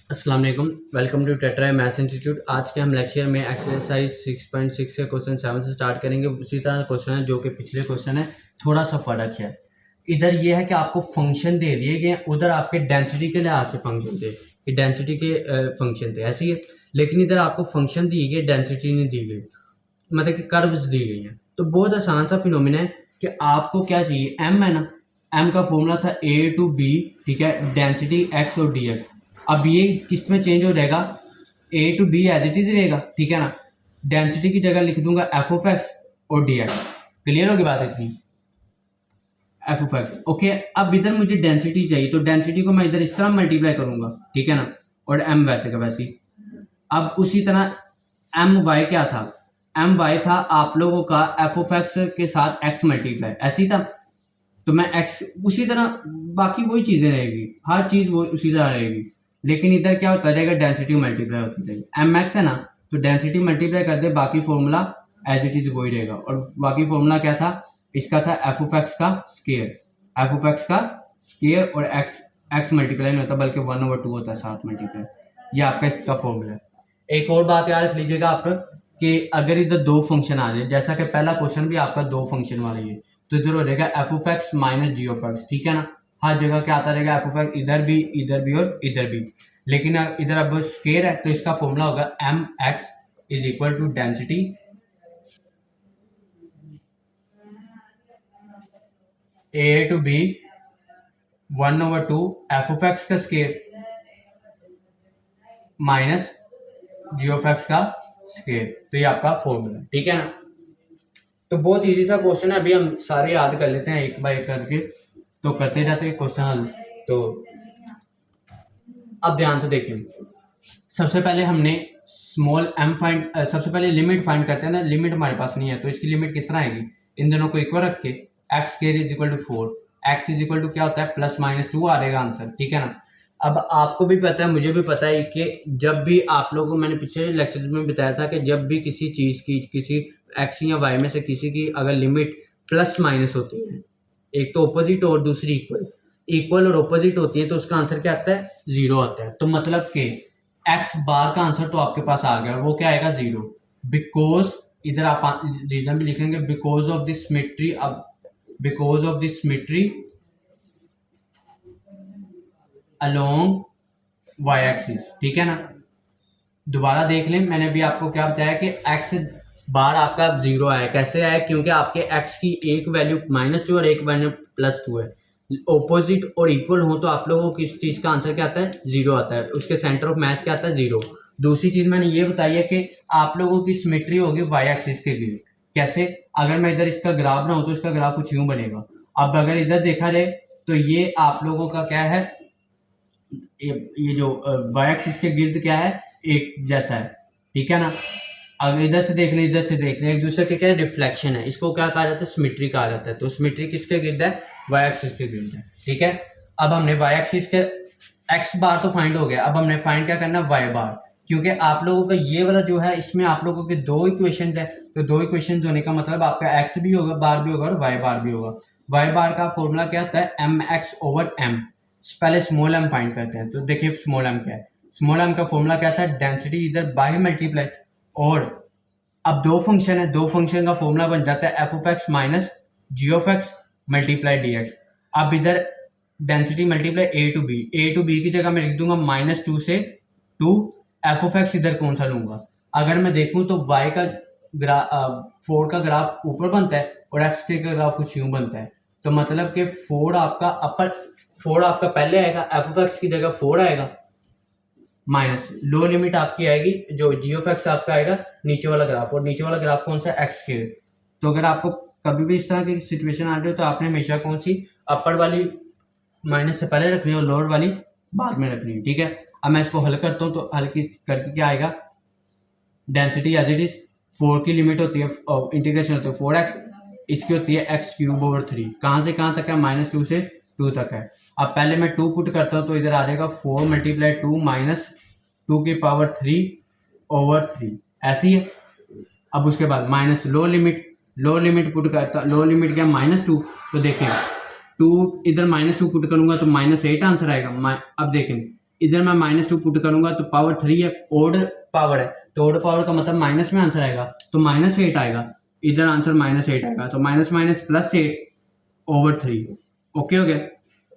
अस्सलाम वालेकुम। Welcome to Tetra maths institute. आज के हम लेक्चर में एक्सरसाइज 6.6 के क्वेश्चन 7 से स्टार्ट करेंगे। उसी तरह क्वेश्चन है जो कि पिछले क्वेश्चन है, थोड़ा सा फ़र्क है। इधर ये है कि आपको फंक्शन दे दिए गए, उधर आपके डेंसिटी के लिहाज से फंक्शन थे कि डेंसिटी के फंक्शन थे, ऐसी है। लेकिन इधर आपको फंक्शन दी गई, डेंसिटी नहीं दी गई, मतलब कि कर्व्स दी गई हैं। तो बहुत आसान सा फिनोमिना है कि आपको क्या चाहिए, एम है ना, एम का फॉर्मूला था ए टू बी, ठीक है, डेंसिटी एक्स और डी एक्स। अब ये किस में चेंज हो जाएगा, A to B as it is रहेगा, ठीक है ना। डेंसिटी की जगह लिख दूंगा एफ ऑफ एक्स और डी एक्स। क्लियर होगी बात इतनी, एफ ऑफ एक्स, ओके। अब इधर मुझे डेंसिटी चाहिए, तो डेंसिटी को मैं इधर इस तरह मल्टीप्लाई करूंगा, ठीक है ना, और एम वैसे का वैसे ही। अब उसी तरह एम वाई क्या था, एम वाई था आप लोगों का एफ ऑफ एक्स के साथ एक्स मल्टीप्लाई, ऐसे ही था। तो मैं एक्स उसी तरह, बाकी वही चीज़ें रहेगी, हर चीज़ वो उसी तरह रहेगी। लेकिन इधर क्या होता रहेगा, डेंसिटी मल्टीप्लाई होती रहेगी। एम एक्स है ना, तो डेंसिटी मल्टीप्लाई कर दे, बाकी फॉर्मूला एज इट इज वही रहेगा। और बाकी फॉर्मूला क्या था, इसका था एफ ऑफ एक्स का स्केयर, एफ ऑफ एक्स का स्केयर, और एक्स एक्स मल्टीप्लाई नहीं होता बल्कि 1/2 होता है साथ मल्टीप्लाई। ये आपका इसका फॉर्मूला है। एक और बात याद रख लीजिएगा आप कि अगर इधर दो फंक्शन आ जाए, जैसा कि पहला क्वेश्चन भी आपका दो फंक्शन वाला ही है, तो इधर हो जाएगा F of X minus G of X, ठीक है ना। हर जगह क्या आता रहेगा, एफ ऑफ एक्स, इधर भी और इधर भी। लेकिन इधर अब स्केयर है तो इसका फॉर्मूला होगा M X is equal to density A to B 1/2 F of X का square minus G of X का स्केयर। तो ये आपका फॉर्मूला, ठीक है ना। तो बहुत इजी सा क्वेश्चन है, अभी हम सारे याद कर लेते हैं एक बार एक करके, तो करते जाते हैं क्वेश्चन हल। तो अब ध्यान से देखें, सबसे पहले हमने स्मॉल एम फाइंड, सबसे पहले लिमिट फाइंड करते हैं ना। लिमिट हमारे पास नहीं है, तो इसकी लिमिट किस तरह आएगी, इन दोनों को इक्वल रख के X square is equal to 4, X is equal to क्या होता है +-2 आ रहेगा आंसर, ठीक है ना। अब आपको भी पता है, मुझे भी पता है कि जब भी आप लोगों को मैंने पिछले लेक्चर में बताया था कि जब भी किसी चीज़ की, किसी एक्स या वाई में से किसी की अगर लिमिट +- होती है, एक तो ऑपोजिट और दूसरी इक्वल, इक्वल और ऑपोजिट होती है, तो उसका आंसर क्या आता है, 0 आता है। तो मतलब कि एक्स बार का आंसर तो आपके पास आ गया, वो क्या आएगा, 0। बिकॉज इधर आप रीजन भी लिखेंगे, बिकॉज ऑफ दिस सिमेट्री, अब because of this symmetry along Y axis, ठीक है ना। दोबारा देख लें, मैंने अभी आपको क्या बताया कि एक्स बार आपका 0 आया, कैसे आया, क्योंकि आपके एक्स की एक वैल्यू -2 और एक वैल्यू +2 है। ऑपोजिट और इक्वल हो तो आप लोगों को इस चीज़ का आंसर क्या आता है, 0 आता है। उसके सेंटर ऑफ मैच क्या आता है, 0। दूसरी चीज़ मैंने ये बताई है कि आप लोगों की सिमेट्री होगी वाई एक्सिस के लिए। कैसे, अगर मैं इधर इसका ग्राफ बनाऊँ तो इसका ग्राफ कुछ यूँ बनेगा। अब अगर इधर देखा जाए तो ये आप लोगों का क्या है, ये जो वाई एक्सिस के गिर्द क्या है, एक जैसा है, ठीक है ना। अगर इधर से देख लें, इधर से देख लें, एक दूसरे के क्या है, रिफ्लेक्शन है। इसको क्या कहा जाता है, सिमेट्री कहा जाता है। तो सिमेट्री किसके गिर्द है, वाई एक्सिस के गिर्द है, ठीक है। अब हमने वाई एक्सिस के एक्स बार तो फाइंड हो गया, अब हमने फाइंड क्या करना है, वाई बार। क्योंकि आप लोगों का ये वाला जो है, इसमें आप लोगों के दो इक्वेशंस है, तो दो इक्वेशंस होने का मतलब आपका एक्स भी होगा, बार भी होगा, और वाई बार भी होगा। वाई बार का फॉर्मूला क्या होता है, एम एक्स ओवर एम। पहले स्मॉल एम फाइंड करते हैं, तो देखिए स्मॉल एम क्या है। स्मॉल एम का फॉर्मूला क्या था, डेंसिटी इधर बाय मल्टीप्लाई, और अब दो फंक्शन है, दो फंक्शन का फॉर्मूला बन जाता है F of X minus G of X multiply D X. अब इधर density multiply A to B की जगह मैं लिख दूंगा -2 से 2। एफ ऑफ एक्स इधर कौन सा लूंगा, अगर मैं देखूं तो वाई का 4 का ग्राफ ऊपर बनता है और एक्स के ग्राफ कुछ यूं बनता है। तो मतलब कि 4 आपका अपर, 4 आपका पहले आएगा, एफ ऑफ एक्स की जगह 4 आएगा, माइनस लो लिमिट आपकी आएगी, जो जी ऑफ एक्स आपका आएगा नीचे वाला ग्राफ, और नीचे वाला ग्राफ कौन सा, एक्स के। तो अगर आपको कभी भी इस तरह की सिचुएशन आ रही हो तो आपने हमेशा कौन सी, अपर वाली माइनस से पहले रखनी है और लोअर वाली बाद में रखनी है, ठीक है। अब मैं इसको हल करता हूँ, तो हल की करके क्या आएगा, डेंसिटी एज इट इज 4 की लिमिट होती है, इंटीग्रेशन होती है 4x, इसकी होती है x³/3। कहाँ से कहाँ तक है, -2 से 2 तक है। अब पहले मैं 2 पुट करता हूँ, तो इधर आ जाएगा 4 × 2 -2⁻³ ऐसे ही है। अब उसके बाद माइनस लो लिमिट पुट करता, लो लिमिट क्या, -2। तो देखें 2 इधर -2 पुट करूंगा तो -8 आंसर आएगा। अब देखें इधर मैं -2 पुट करूंगा तो पावर 3 है, ओड पावर है, तो ओड पावर का मतलब माइनस में आंसर आएगा, तो -8 आएगा, इधर आंसर -8 आएगा, तो माइनस माइनस +8/3। ओके हो गया।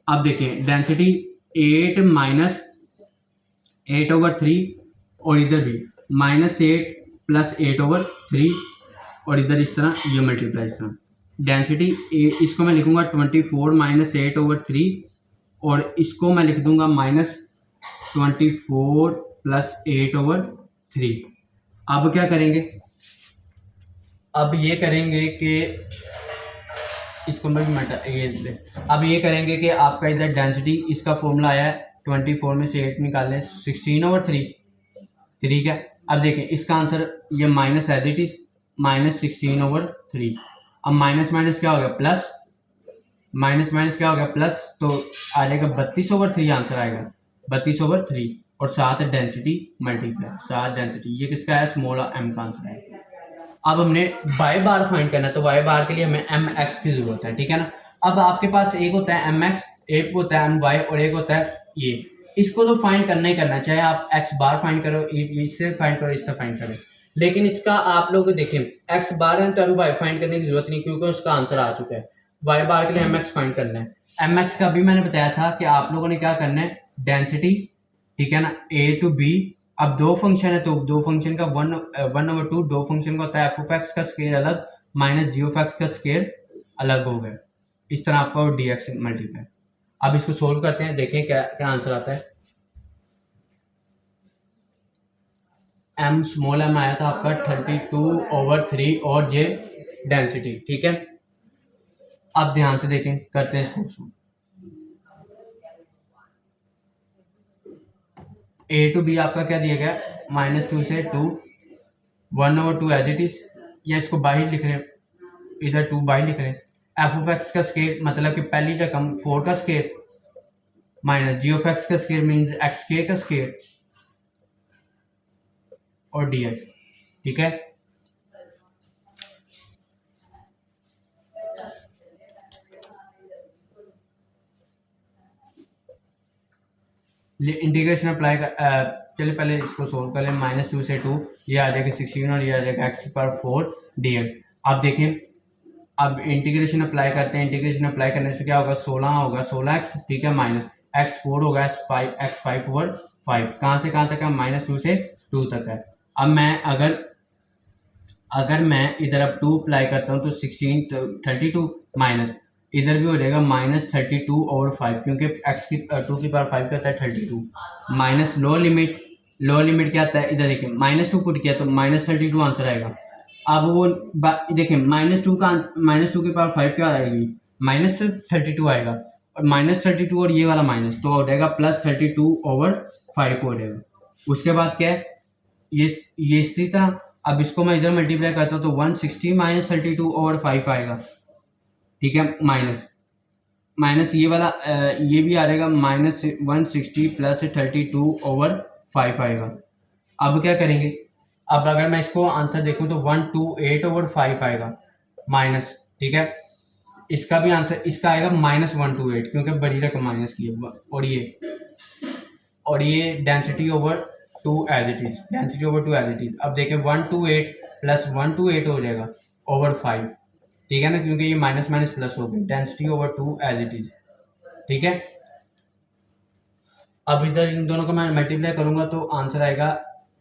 अब देखिए डेंसिटी 8 -8/3 और इधर भी -8 + 8/3 और इधर इस तरह ये मल्टीप्लाई इस तरह। डेंसिटी इसको मैं लिखूंगा 24 -8/3 और इसको मैं लिख दूंगा -24 + 8/3। अब क्या करेंगे, अब ये करेंगे कि इसको मैं भी अब ये करेंगे कि आपका इधर डेंसिटी इसका फॉर्मूला आया है 24 में से 8 निकालें 16/3, ठीक है। अब देखें इसका आंसर ये माइनस एज इट इज -16/3। अब माइनस माइनस क्या हो गया प्लस, माइनस माइनस क्या हो गया प्लस, तो आ जाएगा 32/3 आंसर आएगा 32/3 और साथ डेंसिटी मल्टीप्लाई, साथ डेंसिटी ये किसका है, स्मॉल m का आंसर है। अब हमने y बार फाइंड करना है, तो y बार के लिए हमें mx की जरूरत है, ठीक है ना। अब आपके पास एक होता है mx, एक होता है my और एक होता है ये, इसको तो फाइंड करना ही करना है, चाहे आप x बार फाइंड करो, इससे फाइंड करो, इससे फाइंड करो, लेकिन इसका आप लोग देखें x बार है तो हमें y फाइंड करने की जरूरत नहीं, क्योंकि उसका आंसर आ चुका है। y बार के लिए mx फाइंड करना है। mx का भी मैंने बताया था कि आप लोगों ने क्या करना है, डेंसिटी, ठीक है ना, a to b। अब दो फंक्शन है तो दो फंक्शन का 1/2, दो फंक्शन का होता है f(x) का स्केयर अलग -g(x) का स्केयर अलग हो गया, इस तरह आपका dx मल्टीप्लाई। अब इसको सोल्व करते हैं, देखें क्या क्या आंसर आता है। m स्मॉल m आया था आपका 32/3 और ये डेंसिटी, ठीक है। अब ध्यान से देखें, करते हैं इसको। a to b आपका क्या दिया गया, -2 से 2, 1/2 एज इट इज, या इसको बाहर लिख रहे हैं, इधर 2 बाहर लिख रहे हैं। f(x) का स्केयर मतलब कि पहली रकम 4 का स्केयर -g(x) का स्केयर मीन्स xk का स्केयर और dx, ठीक है। इंटीग्रेशन अप्लाई कर, चलिए पहले इसको सोल्व कर लें। -2 से 2 ये आ जाएगा 16 और ये आ जाएगा x⁴ dx। अब देखें, अब इंटीग्रेशन अप्लाई करते हैं, इंटीग्रेशन अप्लाई करने से क्या होगा, 16 होगा 16x, ठीक है, माइनस x4 होगा x5/5, कहाँ से कहाँ तक है, -2 से 2 तक है। अब मैं अगर मैं इधर अब 2 अप्लाई करता हूँ तो 16 32 माइनस इधर भी हो जाएगा -32/5, क्योंकि x की 2 की पावर 5 का होता है 32 माइनस लोअर लिमिट क्या आता है, इधर देखिए -2 पुट किया तो -32 आंसर आएगा। अब वो देखिए -2 की पावर 5 क्या आएगी, -32 आएगा, और -32 और ये वाला माइनस तो हो जाएगा +32/5 हो जाएगा। उसके बाद क्या है, ये इसी तरह अब इसको मैं इधर मल्टीप्लाई करता हूँ तो 160 -32/5 आएगा, ठीक है, माइनस ये वाला ये भी आ जाएगा -160 + 32/5 आएगा। अब क्या करेंगे, अब अगर मैं इसको आंसर देखूं तो 128/5 आएगा माइनस, ठीक है। इसका भी आंसर इसका आएगा -128, क्योंकि बड़ी रकम माइनस की है, और ये density over 2 as it is, density over 2 as it is. अब देखें 128 + 128 हो जाएगा ओवर 5, ठीक है ना, क्योंकि ये माइनस माइनस प्लस हो गई, density over 2 as it is, ठीक है। अब इधर इन दोनों को मैं मल्टीप्लाई करूंगा तो आंसर आएगा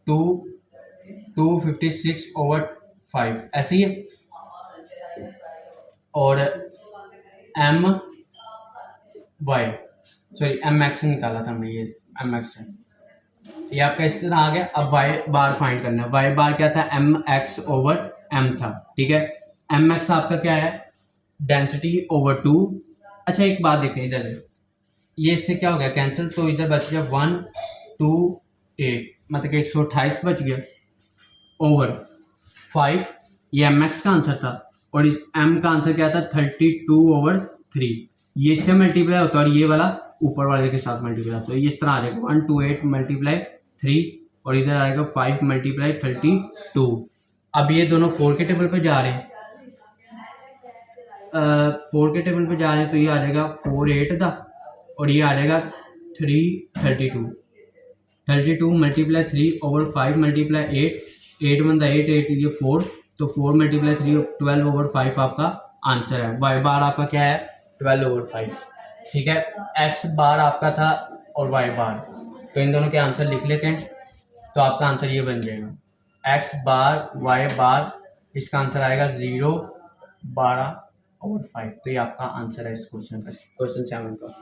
256/5 ऐसे ही है। और mx निकाला था हमने, ये mx है, ये आपका इस तरह आ गया। अब y बार फाइंड करना है, y बार क्या था, mx/m था, ठीक है। mx आपका क्या है, डेंसिटी ओवर 2। अच्छा एक बात देखें इधर, ये इससे क्या हो गया कैंसिल, तो इधर बच गया 128, मतलब कि 128 बच गया ओवर 5, ये mx का आंसर था, और इस m का आंसर क्या था 32/3, ये इससे मल्टीप्लाई होता है और ये वाला ऊपर वाले के साथ मल्टीप्लाई होता है, ये इस तरह आ जाएगा 128 × 3 और इधर आएगा 5 × 32। अब ये दोनों 4 के टेबल पे जा रहे हैं, 4 के टेबल पे जा रहे हैं, तो ये आ जाएगा 48 था और ये आ जाएगा 332, 32 मल्टीप्लाई 3/5 मल्टीप्लाई 8, 8 वन 8, 8 ये 4, तो 4 मल्टीप्लाई 3 12/5 आपका आंसर है। वाई बार आपका क्या है 12/5, ठीक है। एक्स बार आपका था और वाई बार, तो इन दोनों के आंसर लिख लेते हैं, तो आपका आंसर ये बन जाएगा एक्स बार वाई बार, इसका आंसर आएगा 0, 12/5। तो ये आपका आंसर है इस क्वेश्चन का, क्वेश्चन 7 का।